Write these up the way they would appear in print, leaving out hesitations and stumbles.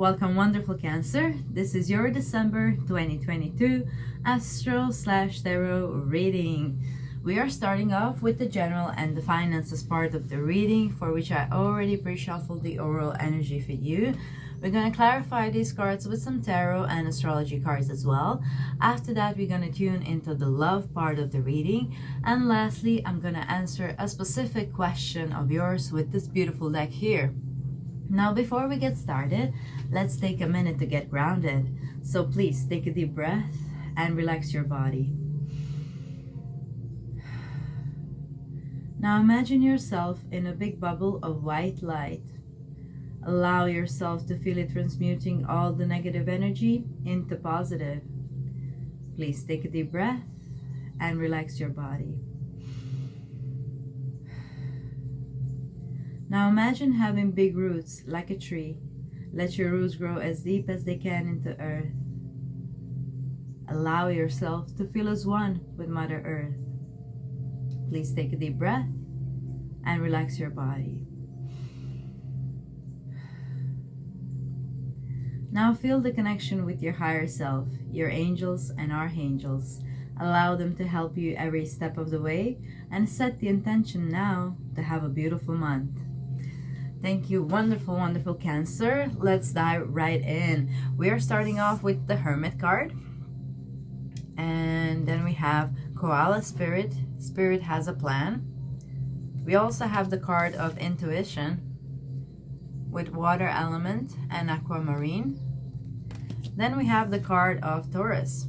Welcome, wonderful Cancer. This is your December 2022 Astro/Tarot reading. We are starting off with the general and the finances part of the reading, for which I already pre-shuffled the oral energy for you. We're going to clarify these cards with some tarot and astrology cards as well. After that, we're going to tune into the love part of the reading. And lastly, I'm going to answer a specific question of yours with this beautiful deck here. Now, before we get started, let's take a minute to get grounded. So please take a deep breath and relax your body. Now imagine yourself in a big bubble of white light. Allow yourself to feel it transmuting all the negative energy into positive. Please take a deep breath and relax your body. Now imagine having big roots like a tree. Let your roots grow as deep as they can into earth. Allow yourself to feel as one with Mother Earth. Please take a deep breath and relax your body. Now feel the connection with your higher self, your angels and archangels. Allow them to help you every step of the way and set the intention now to have a beautiful month. Thank you, wonderful, wonderful Cancer. Let's dive right in. We are starting off with the Hermit card. And then we have Koala Spirit. Spirit has a plan. We also have the card of Intuition with Water Element and Aquamarine. Then we have the card of Taurus.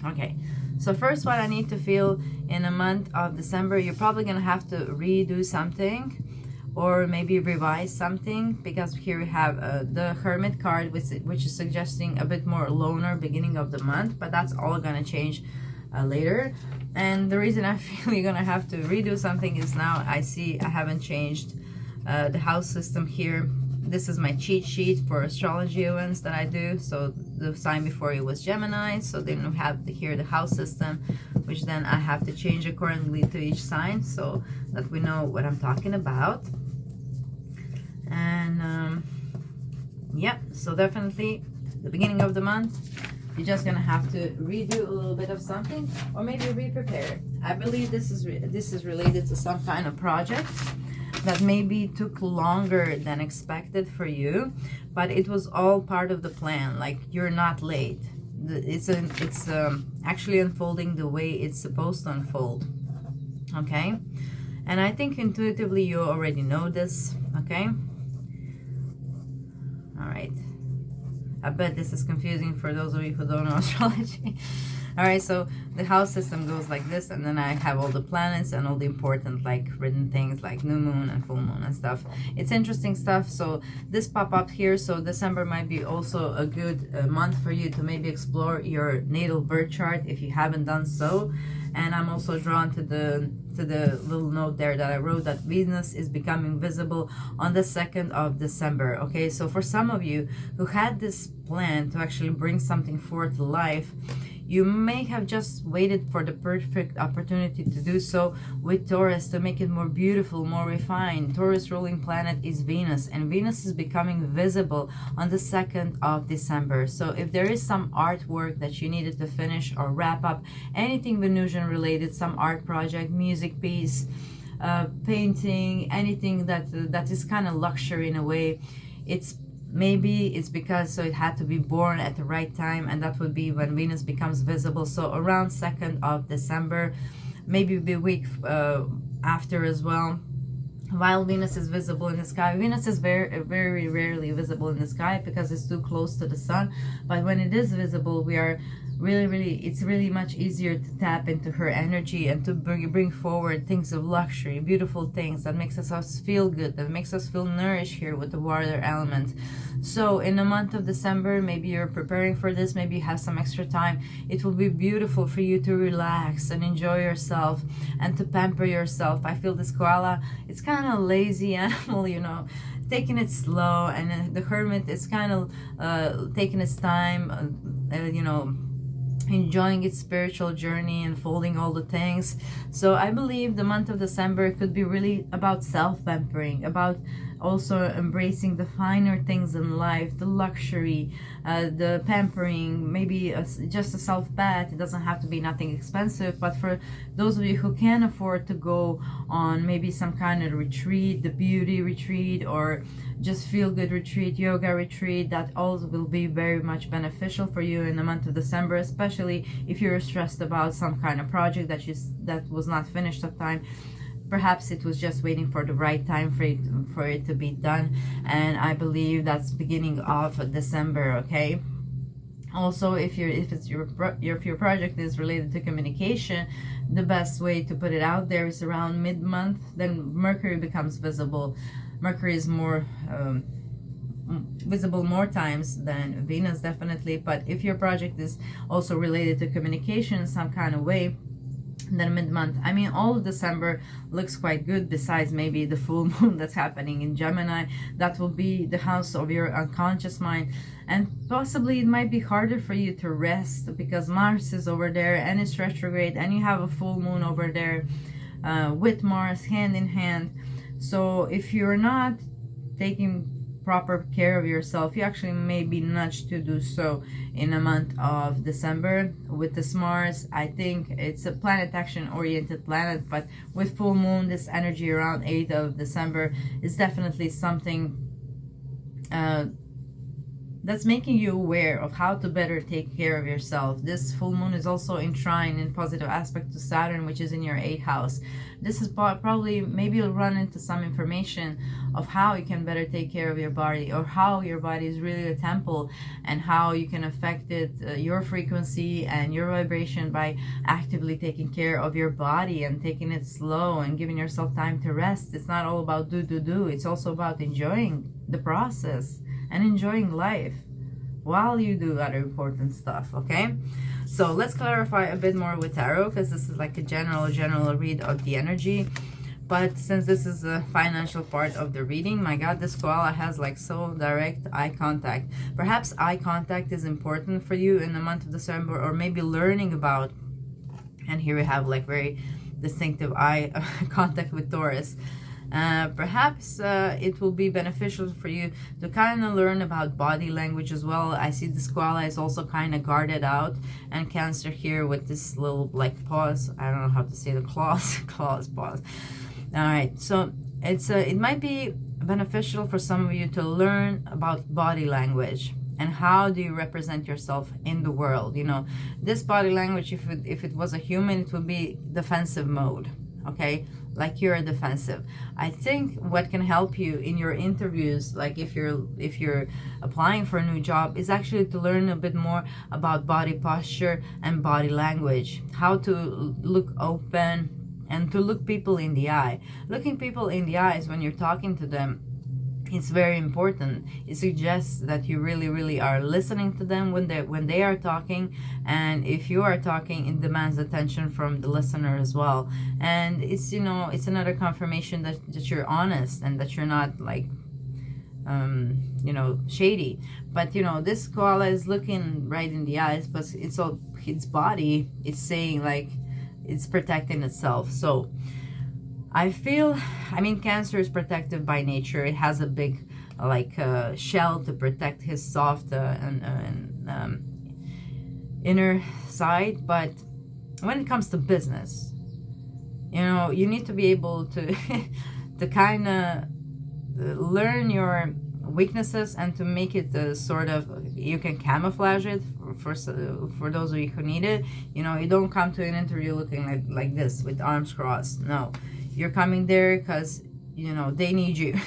Okay, so first what I need to feel in a month of December, you're probably going to have to redo something or maybe revise something, because here we have the Hermit card, which is suggesting a bit more loner beginning of the month, but that's all going to change later. And the reason I feel you're going to have to redo something is now I see I haven't changed the house system here. This is my cheat sheet for astrology events that I do. So the sign before it was Gemini, so then we have here the house system, which then I have to change accordingly to each sign so that we know what I'm talking about. And yeah, so definitely the beginning of the month, you're just gonna have to redo a little bit of something, or maybe re-prepare. I believe this is related to some kind of project that maybe took longer than expected for you, but it was all part of the plan. Like, you're not late. It's actually unfolding the way it's supposed to unfold. Okay, and I think intuitively you already know this. Okay, all right. I bet this is confusing for those of you who don't know astrology. All right, so the house system goes like this, and then I have all the planets and all the important like written things like new moon and full moon and stuff. It's interesting stuff. So this pop up here, so December might be also a good month for you to maybe explore your natal birth chart if you haven't done so. And I'm also drawn to the little note there that I wrote, that Venus is becoming visible on the 2nd of December. Okay, so for some of you who had this plan to actually bring something forth to life, you may have just waited for the perfect opportunity to do so with Taurus, to make it more beautiful, more refined. Taurus ruling planet is Venus, and Venus is becoming visible on the 2nd of December. So if there is some artwork that you needed to finish or wrap up, anything Venusian related, some art project, music piece, painting, anything that is kind of luxury in a way, maybe it's because it had to be born at the right time, and that would be when Venus becomes visible. So around 2nd of December, maybe the week after as well, while Venus is visible in the sky. Venus is very, very rarely visible in the sky because it's too close to the sun, but when it is visible, we are it's really much easier to tap into her energy and to bring forward things of luxury, beautiful things that makes us feel good, that makes us feel nourished here with the water element. So in the month of December, maybe you're preparing for this, maybe you have some extra time. It will be beautiful for you to relax and enjoy yourself and to pamper yourself. I feel this koala, it's kind of lazy animal, you know, taking it slow, and the hermit is kind of taking its time, you know, enjoying its spiritual journey and folding all the things. So I believe the month of December could be really about self-pampering, about also embracing the finer things in life, the luxury, the pampering, maybe just a self bath. It doesn't have to be nothing expensive, but for those of you who can afford to go on maybe some kind of retreat, the beauty retreat, or just feel good retreat, yoga retreat, that all will be very much beneficial for you in the month of December, especially if you're stressed about some kind of project that was not finished on time. Perhaps it was just waiting for the right time for it to be done, and I believe that's beginning of December. Okay. Also, if your project is related to communication, the best way to put it out there is around mid-month. Then Mercury becomes visible. Mercury is more visible more times than Venus, definitely. But if your project is also related to communication in some kind of way, then mid-month, I mean, all of December looks quite good, besides maybe the full moon that's happening in Gemini. That will be the house of your unconscious mind, and possibly it might be harder for you to rest because Mars is over there and it's retrograde, and you have a full moon over there with Mars hand in hand. So if you're not taking proper care of yourself, you actually may be nudged to do so in the month of December. With this Mars, I think it's a planet action oriented planet, but with full moon, this energy around 8th of December is definitely something that's making you aware of how to better take care of yourself. This full moon is also in trine in positive aspect to Saturn, which is in your 8th house. This is probably, maybe you'll run into some information of how you can better take care of your body, or how your body is really a temple, and how you can affect it, your frequency and your vibration, by actively taking care of your body and taking it slow and giving yourself time to rest. It's not all about do. It's also about enjoying the process and enjoying life while you do other important stuff. Okay, so let's clarify a bit more with tarot, because this is like a general read of the energy. But since this is a financial part of the reading, my god, this koala has like so direct eye contact. Perhaps eye contact is important for you in the month of December, or maybe learning about, and here we have like very distinctive eye contact with Taurus. Perhaps it will be beneficial for you to kind of learn about body language as well. I see this koala is also kind of guarded out, and Cancer here with this little like paws. I don't know how to say the claws, paws. All right, so it might be beneficial for some of you to learn about body language and how do you represent yourself in the world. You know, this body language, if it was a human, it would be defensive mode. Okay, like you're defensive. I think what can help you in your interviews, like if you're applying for a new job, is actually to learn a bit more about body posture and body language, how to look open and to look people in the eye. Looking people in the eyes when you're talking to them, it's very important. It suggests that you really are listening to them when they are talking, and if you are talking, it demands attention from the listener as well. And it's, you know, it's another confirmation that you're honest and that you're not like you know, shady. But you know, this koala is looking right in the eyes, but it's all its body, it's saying like it's protecting itself. So I feel, I mean, Cancer is protective by nature. It has a big like shell to protect his soft inner side. But when it comes to business, you know, you need to be able to to kind of learn your weaknesses and to make it sort of, you can camouflage it for those of you who need it. You know, you don't come to an interview looking like this with arms crossed. No, you're coming there because, you know, they need you.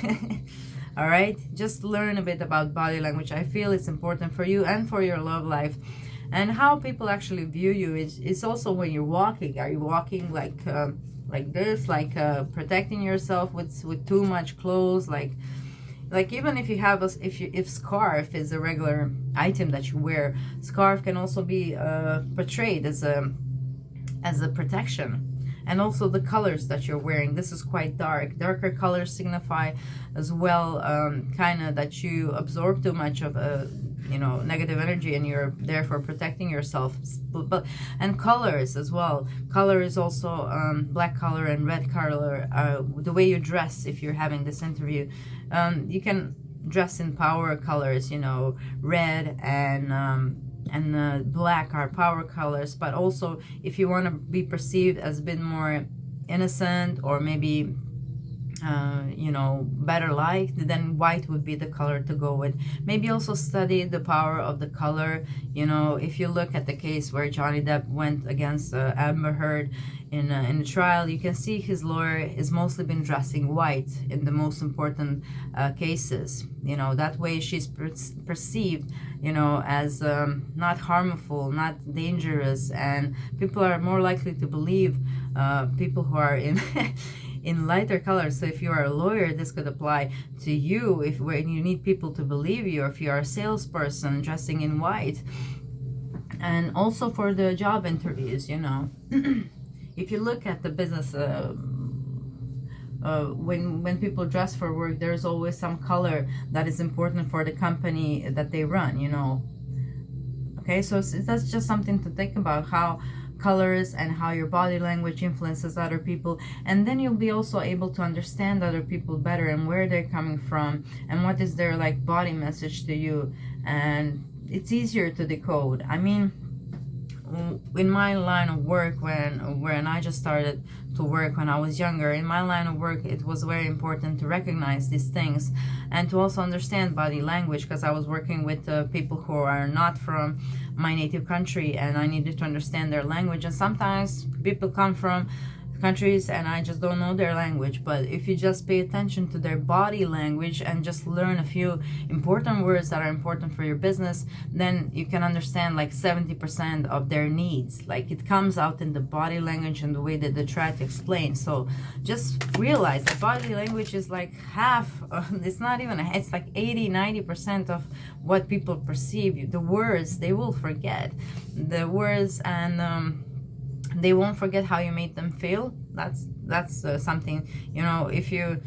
All right, just learn a bit about body language. I feel it's important for you and for your love life, and how people actually view you. It's also when you're walking. Are you walking like this, like protecting yourself with too much clothes, like even if you have if scarf is a regular item that you wear, scarf can also be portrayed as a protection. And also the colors that you're wearing, this is quite darker colors signify as well kind of that you absorb too much of you know, negative energy, and you're therefore protecting yourself. But and colors as well. Color is also black color and red color. The way you dress, if you're having this interview, you can dress in power colors, you know, red and black are power colors. But also, if you want to be perceived as a bit more innocent, or maybe you know, better liked, then white would be the color to go with. Maybe also study the power of the color. You know, if you look at the case where Johnny Depp went against Amber Heard in the trial, you can see his lawyer has mostly been dressing white in the most important cases. You know, that way she's perceived, you know, as not harmful, not dangerous, and people are more likely to believe people who are in in lighter colors. So if you are a lawyer, this could apply to you, if when you need people to believe you, or if you are a salesperson dressing in white. And also for the job interviews, you know, if you look at the business, when people dress for work, there's always some color that is important for the company that they run, you know. Okay, so that's just something to think about, how colors and how your body language influences other people. And then you'll be also able to understand other people better, and where they're coming from, and what is their like body message to you. And it's easier to decode. I mean, in my line of work, when I just started to work when I was younger, in my line of work, it was very important to recognize these things and to also understand body language, because I was working with people who are not from my native country, and I needed to understand their language. And sometimes people come from countries and I just don't know their language. But if you just pay attention to their body language and just learn a few important words that are important for your business, then you can understand like 70% of their needs. Like, it comes out in the body language and the way that they try to explain. So just realize that body language is like half, it's not even, it's like 80-90% of what people perceive you. The words, they will forget the words, and they won't forget how you made them feel. That's something, you know, if you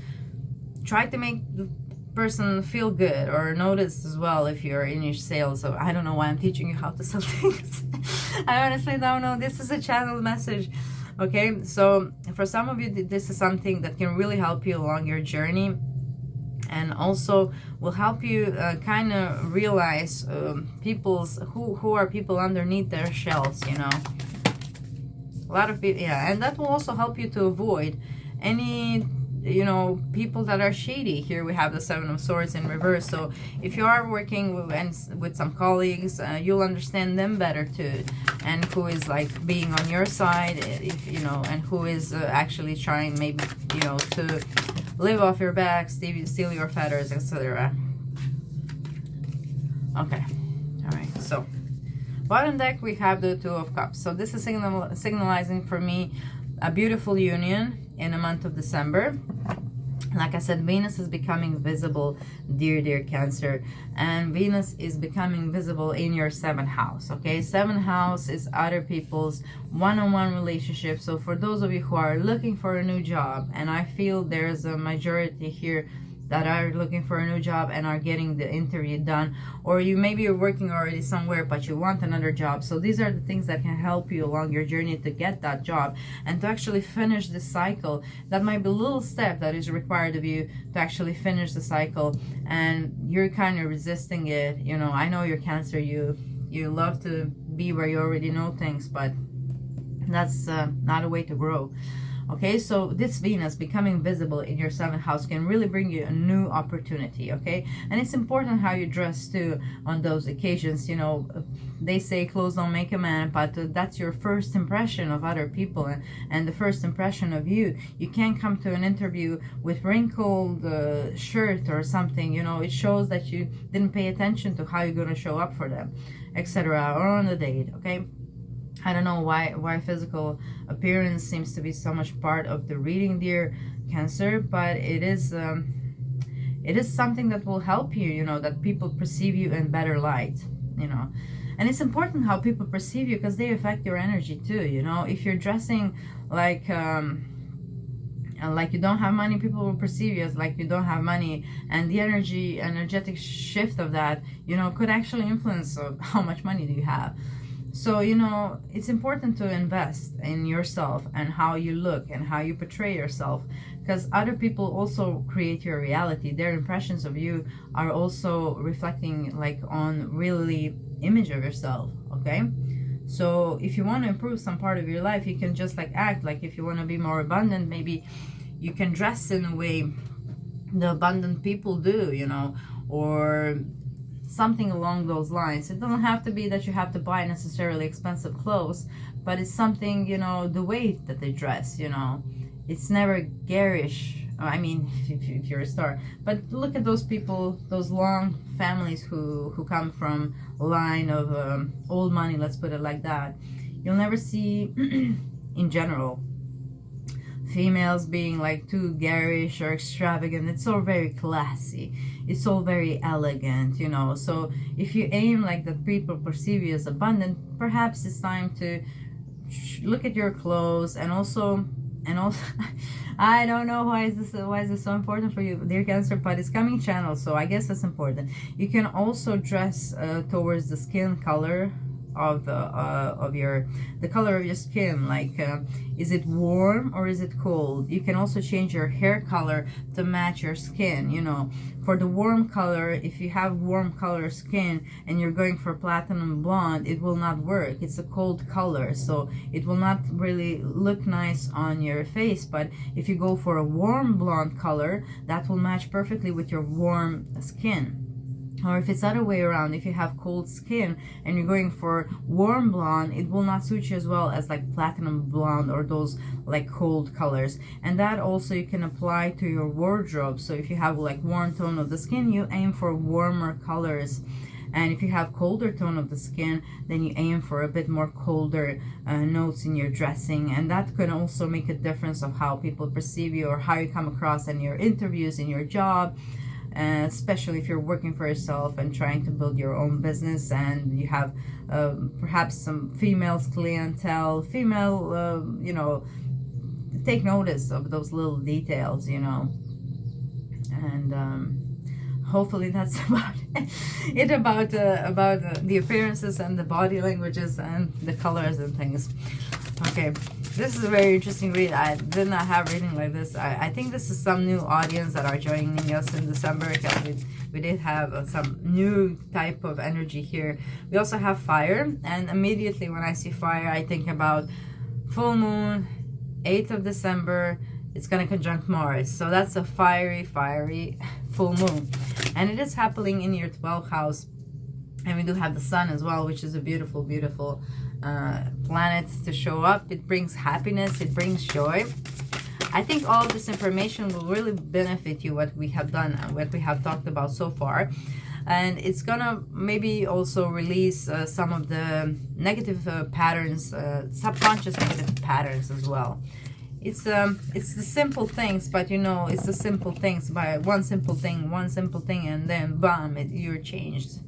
try to make the person feel good, or notice as well if you're in your sales. So I don't know why I'm teaching you how to sell things. I honestly don't know. This is a channel message. Okay, so for some of you, this is something that can really help you along your journey, and also will help you kind of realize who are people underneath their shells, you know. A lot of people, yeah, and that will also help you to avoid any, you know, people that are shady. Here we have the Seven of Swords in reverse. So if you are working with some colleagues, you'll understand them better too, and who is like being on your side, if you know, and who is actually trying, maybe, you know, to live off your back, steal your feathers, etc. Okay, all right, so bottom deck, we have the Two of Cups. So this is signalizing for me a beautiful union in the month of December. Like I said, Venus is becoming visible, dear Cancer. And Venus is becoming visible in your 7th house, okay? 7th house is other people's one-on-one relationship. So for those of you who are looking for a new job, and I feel there's a majority here that are looking for a new job and are getting the interview done, or you maybe you're working already somewhere but you want another job. So these are the things that can help you along your journey to get that job and to actually finish this cycle. That might be a little step that is required of you to actually finish the cycle, and you're kind of resisting it. You know, I know you're Cancer, you love to be where you already know things, but that's not a way to grow. Okay, so this Venus becoming visible in your 7th house can really bring you a new opportunity, okay? And it's important how you dress too on those occasions. You know, they say clothes don't make a man, but that's your first impression of other people, and the first impression of you. You can't come to an interview with wrinkled shirt or something, you know. It shows that you didn't pay attention to how you're going to show up for them, etc., or on a date, okay? I don't know why physical appearance seems to be so much part of the reading, dear Cancer, but it is something that will help you, you know, that people perceive you in better light, you know. And it's important how people perceive you, because they affect your energy too, you know. If you're dressing like like you don't have money, people will perceive you as like you don't have money, and the energetic shift of that, you know, could actually influence how much money do you have. So, you know, it's important to invest in yourself and how you look and how you portray yourself, because other people also create your reality. Their impressions of you are also reflecting like on really image of yourself, okay? So if you want to improve some part of your life, you can just like act like, if you want to be more abundant, maybe you can dress in a way the abundant people do, you know, or something along those lines. It doesn't have to be that you have to buy necessarily expensive clothes, but it's something, you know, the way that they dress, you know, it's never garish. I mean, if you're a star, but look at those people, those long families who come from a line of old money, let's put it like that. You'll never see, in general, females being like too garish or extravagant. It's all very classy. It's all very elegant, you know. So if you aim like that people perceive you as abundant, perhaps it's time to look at your clothes and also I don't know why is this so important for you, dear Cancer, but it's coming channel, so I guess it's important. You can also dress towards the skin color of the color of your skin, like is it warm or is it cold? You can also change your hair color to match your skin, you know. For the warm color, if you have warm color skin and you're going for platinum blonde, it will not work. It's a cold color, so it will not really look nice on your face. But if you go for a warm blonde color, that will match perfectly with your warm skin. Or if it's other way around, if you have cold skin and you're going for warm blonde, it will not suit you as well as like platinum blonde or those like cold colors. And that also you can apply to your wardrobe. So if you have like warm tone of the skin, you aim for warmer colors. And if you have colder tone of the skin, then you aim for a bit more colder notes in your dressing. And that could also make a difference of how people perceive you or how you come across in your interviews, in your job. Especially if you're working for yourself and trying to build your own business, and you have perhaps some females clientele, you know, take notice of those little details, you know. And hopefully that's about it about the appearances and the body languages and the colors and things. Okay, this is a very interesting read. I did not have reading like this. I think this is some new audience that are joining us in December, because we did have some new type of energy here. We also have fire, and immediately when I see fire, I think about full moon, 8th of December. It's going to conjunct Mars. So that's a fiery full moon. And it is happening in your 12th house. And we do have the sun as well, which is a beautiful, beautiful planet to show up. It brings happiness. It brings joy. I think all of this information will really benefit you, what we have done and what we have talked about so far. And it's gonna maybe also release some of the negative patterns, subconscious negative patterns as well. It's the simple things, but you know, it's the simple things. By one simple thing, and then bam, you're changed.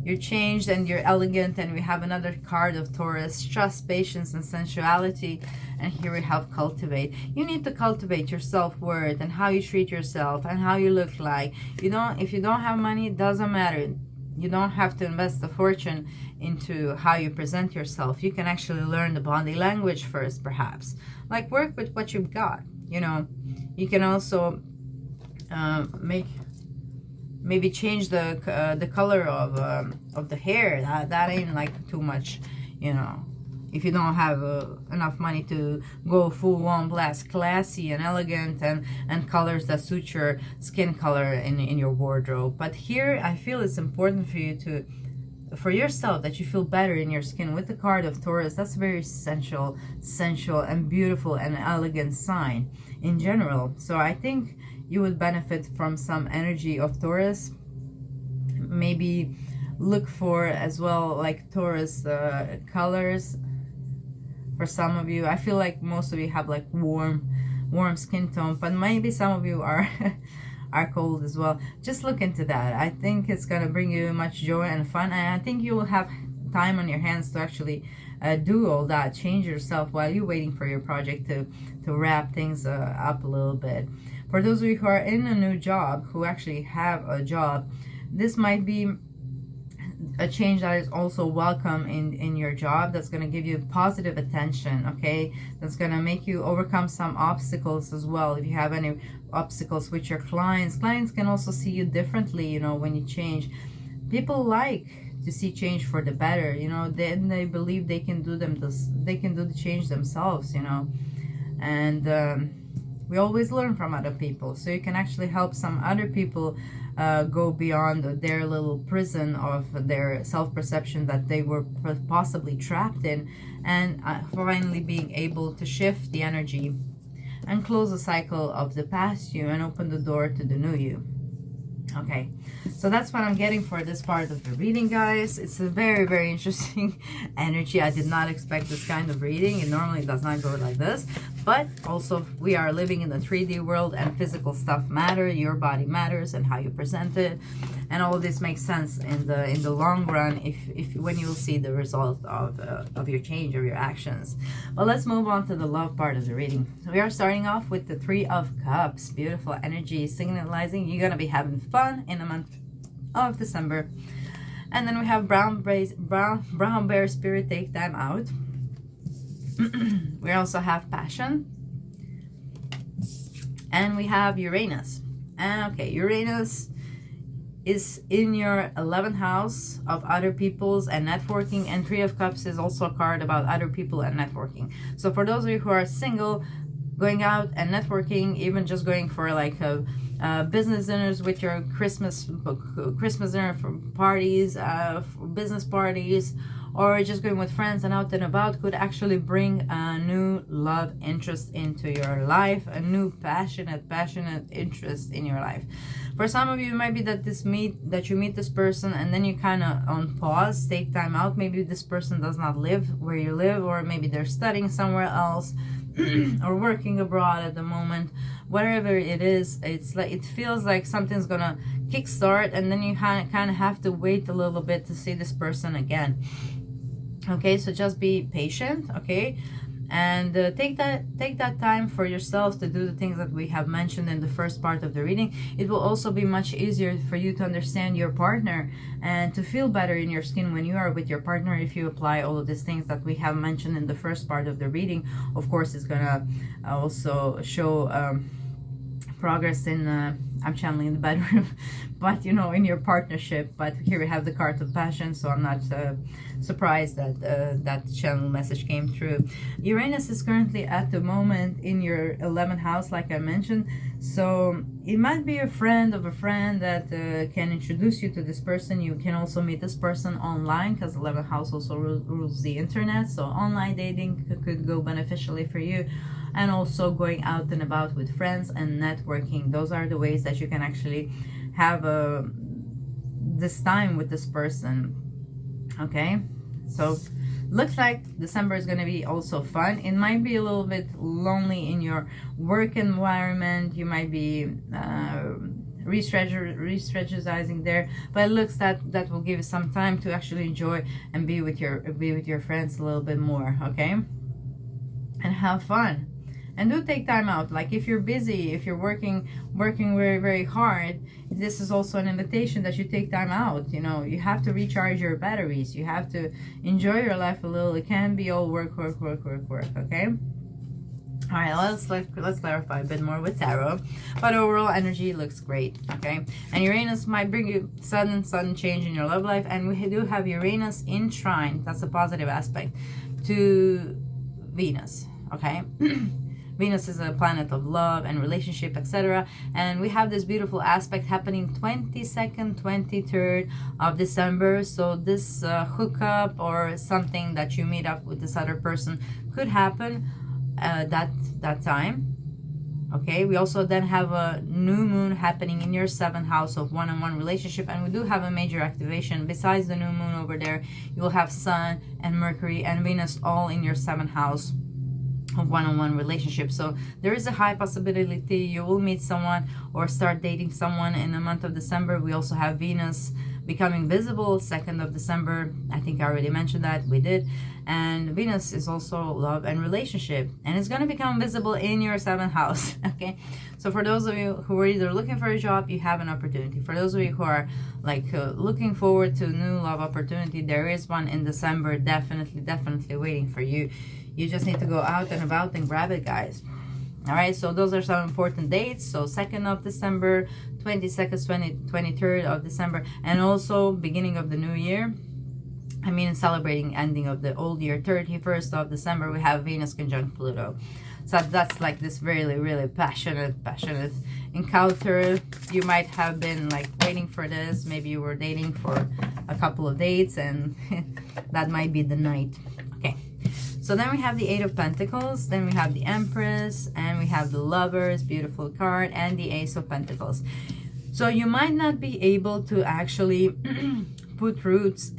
You're changed and you're elegant. And we have another card of Taurus: trust, patience, and sensuality. And here we have cultivate. You need to cultivate your self-worth and how you treat yourself and how you look like. If you don't have money, it doesn't matter. You don't have to invest a fortune into how you present yourself. You can actually learn the body language first, perhaps. Like, work with what you've got. You can also maybe change the color of the hair. That ain't like too much, if you don't have enough money to go full on blast, classy and elegant, and colors that suit your skin color in your wardrobe. But here I feel it's important for you for yourself, that you feel better in your skin. With the card of Taurus, that's a very sensual and beautiful and elegant sign in general. So I think you would benefit from some energy of Taurus. Maybe look for as well like Taurus colors. For some of you, I feel like most of you have like warm skin tone, but maybe some of you are cold as well. Just look into that. I think it's gonna bring you much joy and fun, and I think you will have time on your hands to actually do all that, change yourself while you're waiting for your project to wrap things up a little bit. For those of you who are in a new job, who actually have a job, this might be a change that is also welcome in your job, that's going to give you positive attention, okay? That's going to make you overcome some obstacles as well. If you have any obstacles with your clients can also see you differently, you know, when you change. People like to see change for the better, you know. Then they believe they can do the change themselves, you know. And we always learn from other people, so you can actually help some other people go beyond their little prison of their self-perception that they were possibly trapped in, and finally being able to shift the energy and close the cycle of the past you and open the door to the new you. Okay, so that's what I'm getting for this part of the reading, guys. It's a very, very interesting energy. I did not expect this kind of reading. It normally does not go like this. But also, we are living in the 3D world, and physical stuff matter. Your body matters, and how you present it, and all of this makes sense in the long run. If when you will see the result of your change or your actions. Well, let's move on to the love part of the reading. We are starting off with the 3 of Cups. Beautiful energy, signalizing you're gonna be having fun in the month of December. And then we have brown bear spirit, take time out. We also have passion, and we have Uranus. Okay, Uranus is in your 11th house of other people's and networking, and 3 of Cups is also a card about other people and networking. So for those of you who are single, going out and networking, even just going for like a business dinners with your Christmas dinner for parties, for business parties, or just going with friends and out and about, could actually bring a new love interest into your life, a new passionate interest in your life. For some of you, it might be that you meet this person and then you kind of on pause, take time out. Maybe this person does not live where you live, or maybe they're studying somewhere else or working abroad at the moment. Whatever it is, it's like it feels like something's gonna kickstart, and then you kind of have to wait a little bit to see this person again. Okay, so just be patient, okay, and take that time for yourself to do the things that we have mentioned in the first part of the reading. It will also be much easier for you to understand your partner and to feel better in your skin when you are with your partner if you apply all of these things that we have mentioned in the first part of the reading. Of course, it's gonna also show progress in I'm channeling in the bedroom, but you know, in your partnership. But here we have the card of passion, so I'm not surprised that that channel message came through. Uranus is currently at the moment in your 11th house, like I mentioned, so it might be a friend of a friend that can introduce you to this person. You can also meet this person online, because 11th house also rules the internet, so online dating could go beneficially for you. And also going out and about with friends and networking. Those are the ways that you can actually have this time with this person. Okay, so looks like December is going to be also fun. It might be a little bit lonely in your work environment. You might be re-strategizing there, but it looks that will give you some time to actually enjoy and be with your friends a little bit more. Okay, and have fun. And do take time out. Like if you're busy, if you're working very, very hard, this is also an invitation that you take time out. You know, you have to recharge your batteries. You have to enjoy your life a little. It can't be all work. Okay. All right, let's clarify a bit more with tarot, but overall energy looks great. Okay, and Uranus might bring you sudden change in your love life, and we do have Uranus in trine. That's a positive aspect to Venus. Okay. Venus is a planet of love and relationship, etc. And we have this beautiful aspect happening 22nd, 23rd of December. So this hookup or something that you meet up with this other person could happen that time. Okay, we also then have a new moon happening in your 7th house of one-on-one relationship, and we do have a major activation. Besides the new moon over there, you will have Sun and Mercury and Venus all in your 7th house of one-on-one relationship. So there is a high possibility you will meet someone or start dating someone in the month of December. We also have Venus becoming visible 2nd of December. I think I already mentioned that, we did. And Venus is also love and relationship, and it's going to become visible in your 7th house. Okay, so for those of you who are either looking for a job, you have an opportunity. For those of you who are like looking forward to a new love opportunity, there is one in December, definitely waiting for you. You just need to go out and about and grab it, guys. All right, so those are some important dates. So 2nd of December, 22nd, 23rd of December, and also beginning of the new year. I mean, celebrating ending of the old year, 31st of December, we have Venus conjunct Pluto. So that's like this really passionate encounter. You might have been like waiting for this. Maybe you were dating for a couple of dates, and that might be the night. Okay. So then we have the 8 of Pentacles, then we have the Empress, and we have the Lovers, beautiful card, and the Ace of Pentacles. So you might not be able to actually put roots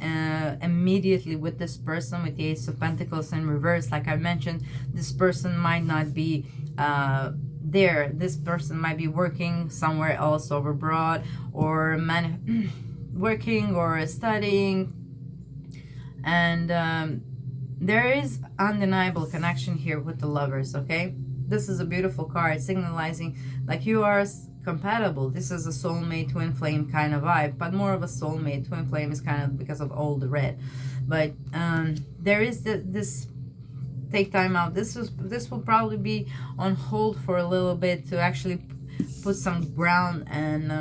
immediately with this person, with the Ace of Pentacles in reverse. Like I mentioned, this person might not be there. This person might be working somewhere else over abroad, or working or studying, and there is undeniable connection here with the Lovers. Okay, this is a beautiful card signalizing like you are compatible. This is a soulmate twin flame kind of vibe, but more of a soulmate. Twin flame is kind of because of all the red, but there is this take time out. This will probably be on hold for a little bit to actually put some ground and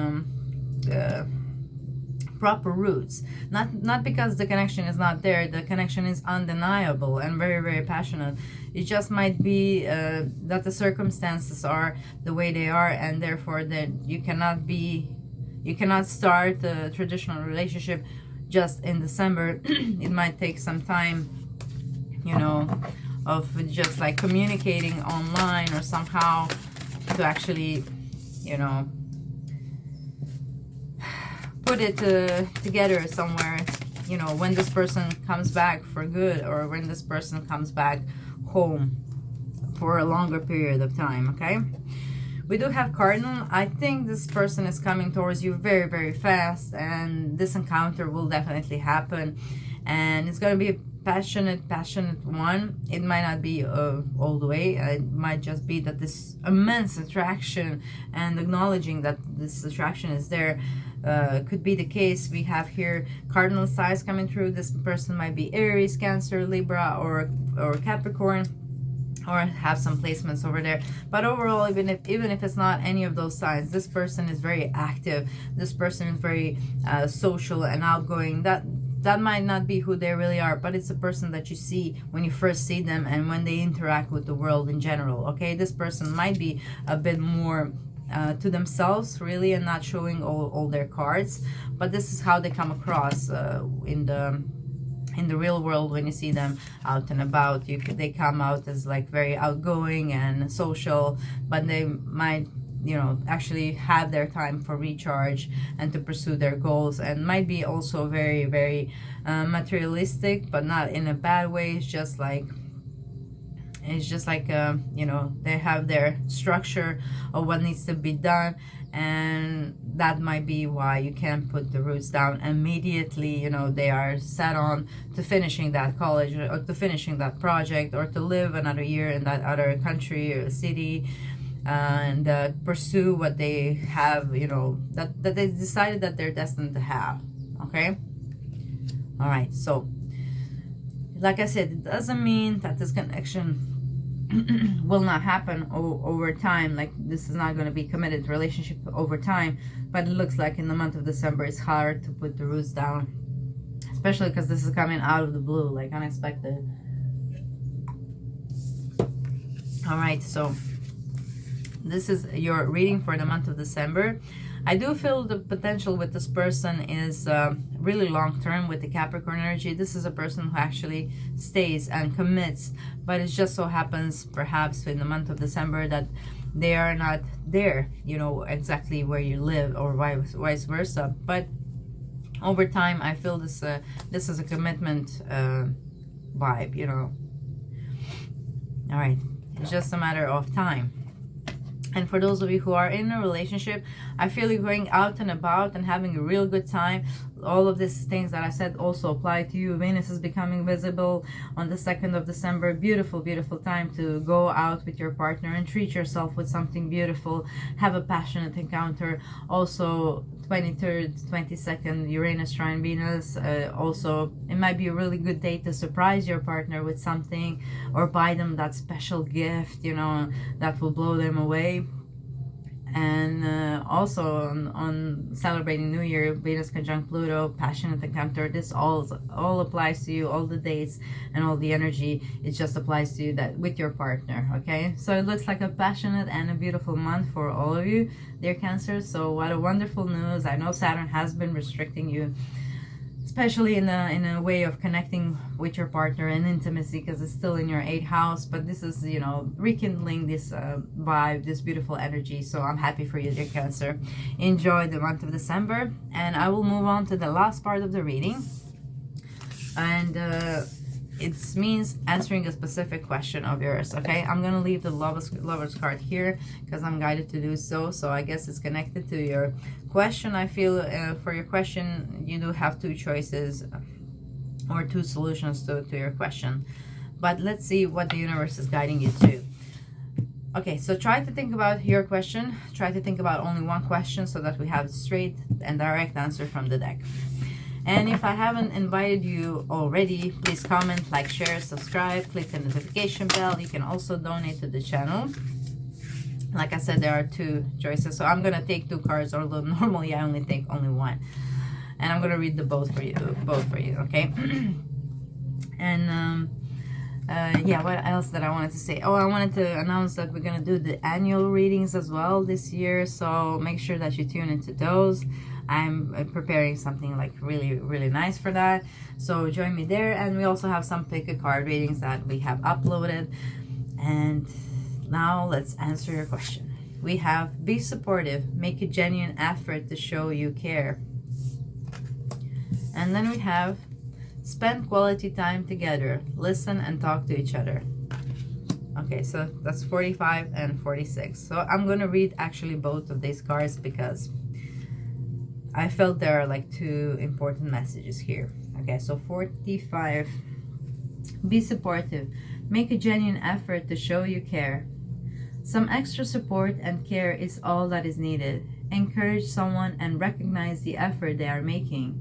proper roots. Not because the connection is not there. The connection is undeniable and very passionate. It just might be that the circumstances are the way they are, and therefore that you cannot start a traditional relationship just in December. It might take some time, you know, of just like communicating online or somehow to actually, you know, put it together somewhere, you know, when this person comes back for good, or when this person comes back home for a longer period of time. Okay, we do have Cardinal. I think this person is coming towards you very fast, and this encounter will definitely happen, and it's going to be a passionate one. It might not be all the way. It might just be that this immense attraction and acknowledging that this attraction is there could be the case. We have here cardinal signs coming through. This person might be Aries, Cancer, Libra, or Capricorn, or have some placements over there. But overall, even if it's not any of those signs, this person is very active. This person is very social and outgoing. That might not be who they really are, but it's a person that you see when you first see them and when they interact with the world in general. Okay, this person might be a bit more to themselves really, and not showing all their cards, but this is how they come across in the real world. When you see them out and about, they come out as like very outgoing and social, but they might, you know, actually have their time for recharge and to pursue their goals, and might be also very materialistic, but not in a bad way. It's just like you know, they have their structure of what needs to be done, and that might be why you can't put the roots down immediately. You know, they are set on to finishing that college, or to finishing that project, or to live another year in that other country or city, and pursue what they have, you know, that they decided that they're destined to have. Okay, all right, so like I said, it doesn't mean that this connection will not happen over time. Like, this is not going to be committed relationship over time, but it looks like in the month of December it's hard to put the roots down, especially because this is coming out of the blue, like unexpected. All right, so this is your reading for the month of December. I do feel the potential with this person is really long-term with the Capricorn energy. This is a person who actually stays and commits, but it just so happens perhaps in the month of December that they are not there, you know, exactly where you live, or vice versa. But over time, I feel this is a commitment vibe, you know. All right, it's just a matter of time. And for those of you who are in a relationship, I feel you going out and about and having a real good time. All of these things that I said also apply to you. Venus is becoming visible on the 2nd of December. Beautiful, beautiful time to go out with your partner and treat yourself with something beautiful. Have a passionate encounter. Also, 23rd, 22nd, Uranus trine Venus. Also, it might be a really good day to surprise your partner with something or buy them that special gift, you know, that will blow them away. And also on celebrating New Year, Venus conjunct Pluto, passionate encounter. This all applies to you, all the dates and all the energy. It just applies to you that with your partner. Okay, so it looks like a passionate and a beautiful month for all of you, dear Cancer. So what a wonderful news. I know Saturn has been restricting you, especially in a way of connecting with your partner and intimacy, because it's still in your 8th house. But this is, you know, rekindling this vibe, this beautiful energy. So I'm happy for you, dear Cancer. Enjoy the month of December, and I will move on to the last part of the reading. And it means answering a specific question of yours. Okay, I'm gonna leave the lovers card here because I'm guided to do so. So I guess it's connected to your question. I feel for your question you do have 2 choices or 2 solutions to your question, but let's see what the universe is guiding you to. Okay, so try to think about your question. Try to think about only one question so that we have straight and direct answer from the deck. And if I haven't invited you already, please comment, like, share, subscribe, click the notification bell. You can also donate to the channel. Like I said, there are 2 choices, so I'm gonna take 2 cards, although normally I only take only 1. And I'm gonna read the both for you, okay? And yeah, what else that I wanted to say? Oh, I wanted to announce that we're gonna do the annual readings as well this year, so make sure that you tune into those. I'm preparing something like really, really nice for that, so join me there. And we also have some pick a card readings that we have uploaded. And now let's answer your question. We have be supportive, make a genuine effort to show you care. And then we have spend quality time together, listen and talk to each other. Okay, so that's 45 and 46. So I'm gonna read actually both of these cards because I felt there are like 2 important messages here. Okay, so 45, be supportive, make a genuine effort to show you care. Some extra support and care is all that is needed. Encourage someone and recognize the effort they are making.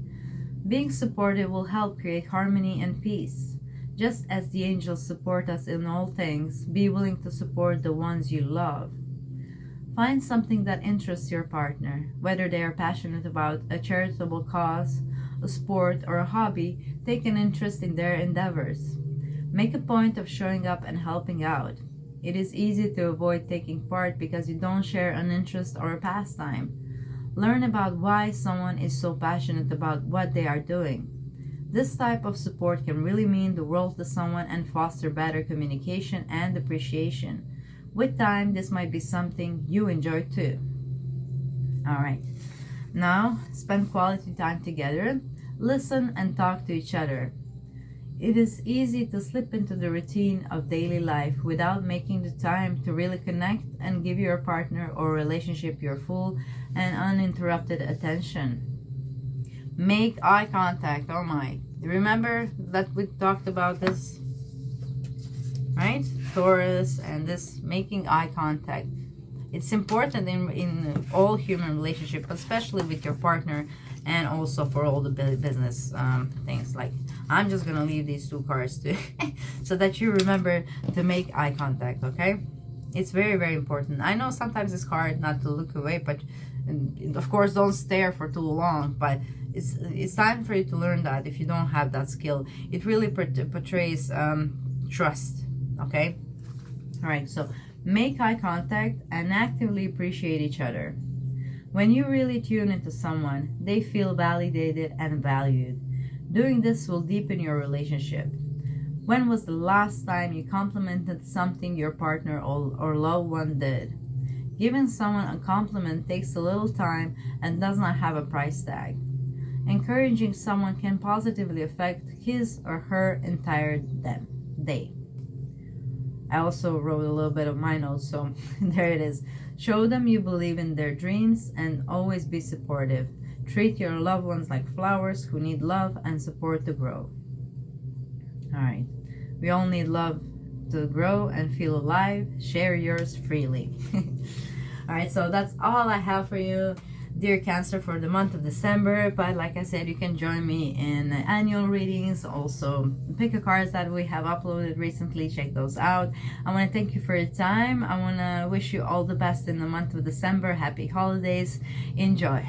Being supportive will help create harmony and peace. Just as the angels support us in all things, be willing to support the ones you love. Find something that interests your partner, whether they are passionate about a charitable cause, a sport, or a hobby. Take an interest in their endeavors. Make a point of showing up and helping out. It is easy to avoid taking part because you don't share an interest or a pastime. Learn about why someone is so passionate about what they are doing. This type of support can really mean the world to someone and foster better communication and appreciation. With time, this might be something you enjoy too. Alright, now spend quality time together, listen and talk to each other. It is easy to slip into the routine of daily life without making the time to really connect and give your partner or relationship your full and uninterrupted attention. Make eye contact. Oh my. Remember that we talked about this? Right? Taurus and this making eye contact. It's important in all human relationships, especially with your partner, and also for all the business things. Like, I'm just gonna leave these 2 cards too so that you remember to make eye contact. Okay, it's very, very important. I know sometimes it's hard not to look away, but of course don't stare for too long, but it's time for you to learn that. If you don't have that skill, it really portrays trust. Okay, all right, so make eye contact and actively appreciate each other. When you really tune into someone, they feel validated and valued. Doing this will deepen your relationship. When was the last time you complimented something your partner or loved one did? Giving someone a compliment takes a little time and does not have a price tag. Encouraging someone can positively affect his or her entire day. I also wrote a little bit of my notes, so there it is. Show them you believe in their dreams and always be supportive. Treat your loved ones like flowers who need love and support to grow. All right. We all need love to grow and feel alive. Share yours freely. All right, so that's all I have for you, dear Cancer, for the month of December. But like I said, you can join me in annual readings. Also, pick a cards that we have uploaded recently. Check those out. I want to thank you for your time. I want to wish you all the best in the month of December. Happy holidays. Enjoy.